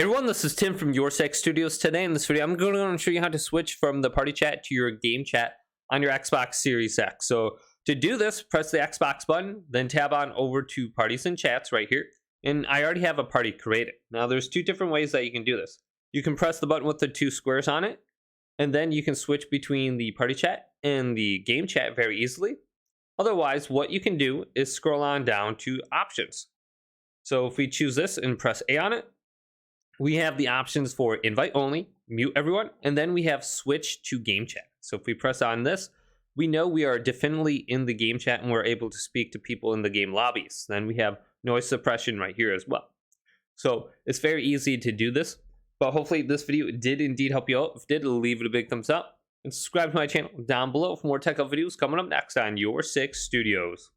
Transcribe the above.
Everyone, this is Tim from YourSix Studios. Today in this video, I'm going to show you how to switch from the party chat to your game chat on your Xbox Series X. So to do this, press the Xbox button, then tab on over to Parties and Chats right here. And I already have a party created. Now there's two different ways that you can do this. You can press the button with the two squares on it, and then you can switch between the party chat and the game chat very easily. Otherwise, what you can do is scroll on down to Options. So if we choose this and press A on it, we have the options for invite only, mute everyone, and then we have switch to game chat. So if we press on this, we know we are definitely in the game chat and we're able to speak to people in the game lobbies. Then we have noise suppression right here as well. So it's very easy to do this, but hopefully this video did indeed help you out. If it did, leave it a big thumbs up and subscribe to my channel down below for more tech videos coming up next on YourSix Studios.